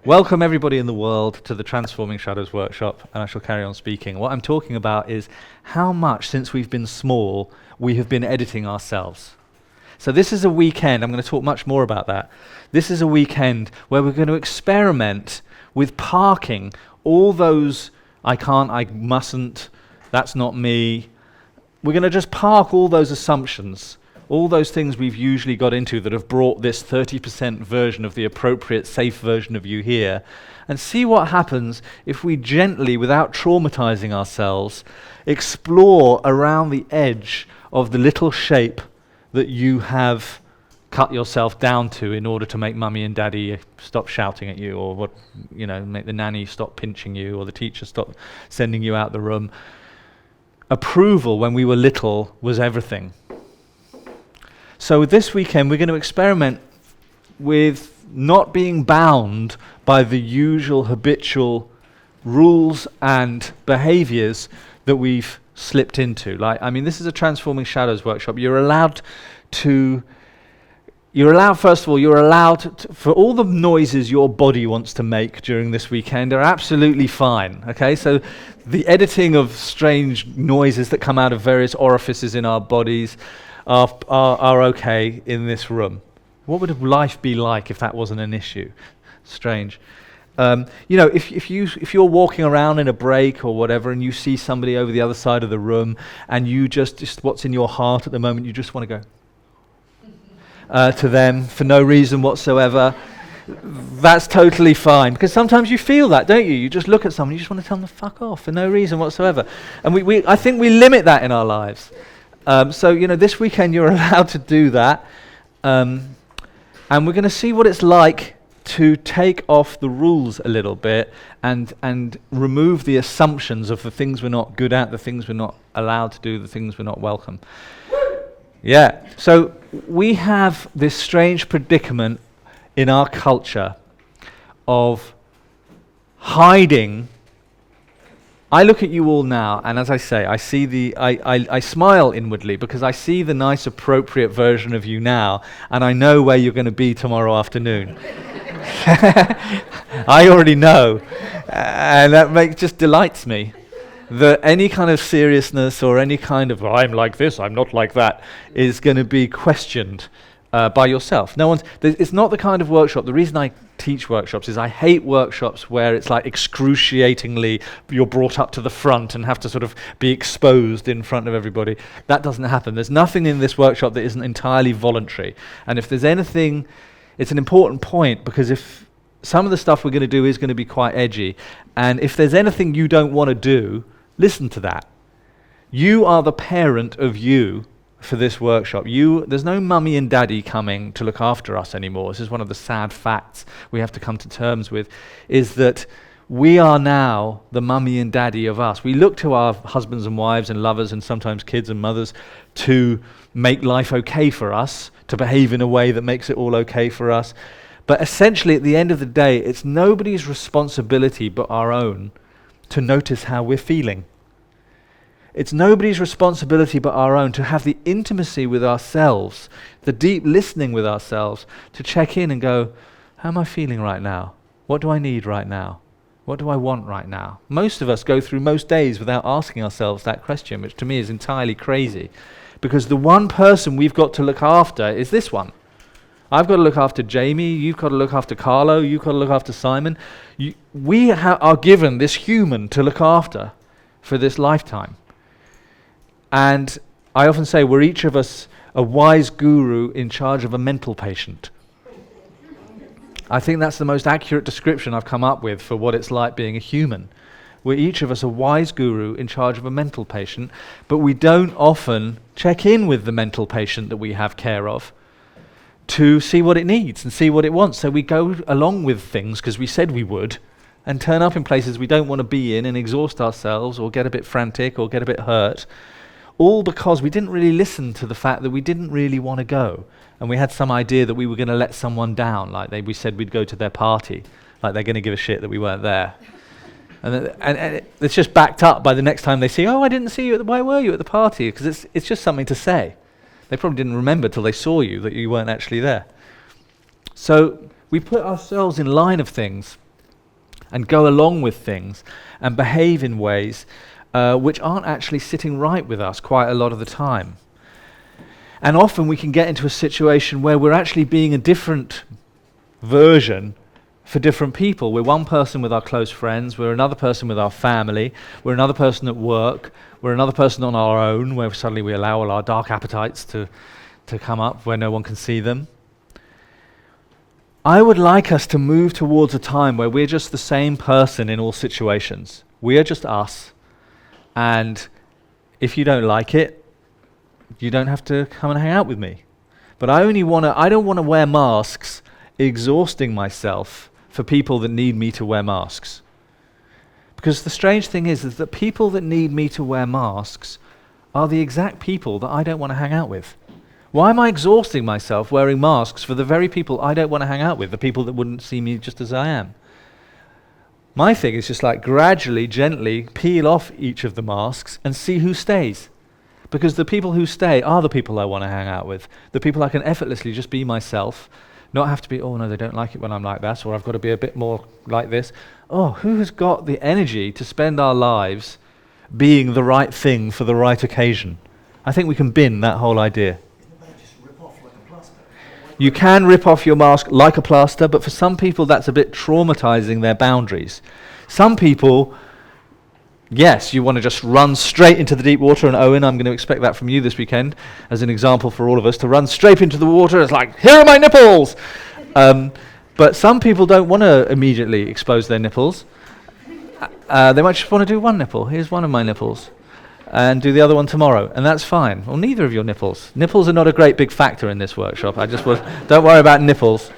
Welcome everybody in the world to the Transforming Shadows workshop, and I shall carry on speaking. What I'm talking about is how much since we've been small we have been editing ourselves. So this is a weekend, I'm going to talk much more about that. This is a weekend where we're going to experiment with parking all those I can't, I mustn't, that's not me. We're going to just park all those assumptions, all those things we've usually got into that have brought this 30% version of the appropriate, safe version of you here, and see what happens if we gently, without traumatizing ourselves, explore around the edge of the little shape that you have cut yourself down to in order to make mummy and daddy stop shouting at you, or make the nanny stop pinching you, or the teacher stop sending you out the room. Approval when we were little was everything. So this weekend we're going to experiment with not being bound by the usual habitual rules and behaviors that we've slipped into. This is a Transforming Shadows workshop. You're allowed, first of all, for all the noises your body wants to make during this weekend are absolutely fine, okay? So the editing of strange noises that come out of various orifices in our bodies are okay in this room. What would life be like if that wasn't an issue? Strange. If you're walking around in a break or whatever and you see somebody over the other side of the room and you just what's in your heart at the moment, you just want to go to them for no reason whatsoever, that's totally fine. Because sometimes you feel that, don't you? You just look at someone, you just want to tell them to fuck off for no reason whatsoever. And I think we limit that in our lives. This weekend you're allowed to do that. And we're going to see what it's like to take off the rules a little bit and remove the assumptions of the things we're not good at, the things we're not allowed to do, the things we're not welcome. Yeah, so we have this strange predicament in our culture of hiding. I look at you all now, and as I say, I see I smile inwardly because I see the nice, appropriate version of you now, and I know where you're going to be tomorrow afternoon. I already know, and that just delights me. That any kind of seriousness or any kind of I'm like this, I'm not like that, is going to be questioned by yourself. It's not the kind of workshop. The reason I teach workshops is I hate workshops where it's like excruciatingly you're brought up to the front and have to sort of be exposed in front of everybody. That doesn't happen. There's nothing in this workshop that isn't entirely voluntary. And if there's anything, it's an important point, because if some of the stuff we're going to do is going to be quite edgy, and if there's anything you don't want to do, listen to that. You are the parent of you for this workshop. There's no mummy and daddy coming to look after us anymore. This is one of the sad facts we have to come to terms with, is that we are now the mummy and daddy of us. We look to our husbands and wives and lovers and sometimes kids and mothers to make life okay for us, to behave in a way that makes it all okay for us. But essentially, at the end of the day, it's nobody's responsibility but our own to notice how we're feeling. It's nobody's responsibility but our own to have the intimacy with ourselves, the deep listening with ourselves, to check in and go, how am I feeling right now? What do I need right now? What do I want right now? Most of us go through most days without asking ourselves that question, which to me is entirely crazy, because the one person we've got to look after is this one. I've got to look after Jamie, you've got to look after Carlo, you've got to look after Simon. We are given this human to look after for this lifetime. And I often say we're each of us a wise guru in charge of a mental patient. I think that's the most accurate description I've come up with for what it's like being a human. We're each of us a wise guru in charge of a mental patient, but we don't often check in with the mental patient that we have care of to see what it needs and see what it wants. So we go along with things because we said we would, and turn up in places we don't want to be in and exhaust ourselves or get a bit frantic or get a bit hurt, all because we didn't really listen to the fact that we didn't really want to go. And we had some idea that we were going to let someone down, like we said we'd go to their party, like they're going to give a shit that we weren't there. And it's just backed up by the next time they see, oh, I didn't see you, why were you at the party? Because it's just something to say. They probably didn't remember till they saw you that you weren't actually there. So we put ourselves in line of things and go along with things and behave in ways which aren't actually sitting right with us quite a lot of the time. And often we can get into a situation where we're actually being a different version for different people. We're one person with our close friends, we're another person with our family, we're another person at work, we're another person on our own, where suddenly we allow all our dark appetites to come up where no one can see them. I would like us to move towards a time where we're just the same person in all situations. We are just us, and if you don't like it, you don't have to come and hang out with me. But I don't want to wear masks, exhausting myself for people that need me to wear masks. Because the strange thing is that people that need me to wear masks are the exact people that I don't want to hang out with. Why am I exhausting myself wearing masks for the very people I don't want to hang out with, the people that wouldn't see me just as I am? My thing is just like gradually, gently peel off each of the masks and see who stays. Because the people who stay are the people I want to hang out with. The people I can effortlessly just be myself, not have to be, oh no, they don't like it when I'm like that, or I've got to be a bit more like this. Oh, who has got the energy to spend our lives being the right thing for the right occasion? I think we can bin that whole idea. Just rip off like a plaster. You can rip off your mask like a plaster, but for some people that's a bit traumatizing their boundaries. Some people, yes, you want to just run straight into the deep water, and Owen, I'm going to expect that from you this weekend as an example for all of us, to run straight into the water. It's like, here are my nipples! But some people don't want to immediately expose their nipples. They might just want to do one nipple. Here's one of my nipples. And do the other one tomorrow, and that's fine. Or neither of your nipples. Nipples are not a great big factor in this workshop. Don't worry about nipples.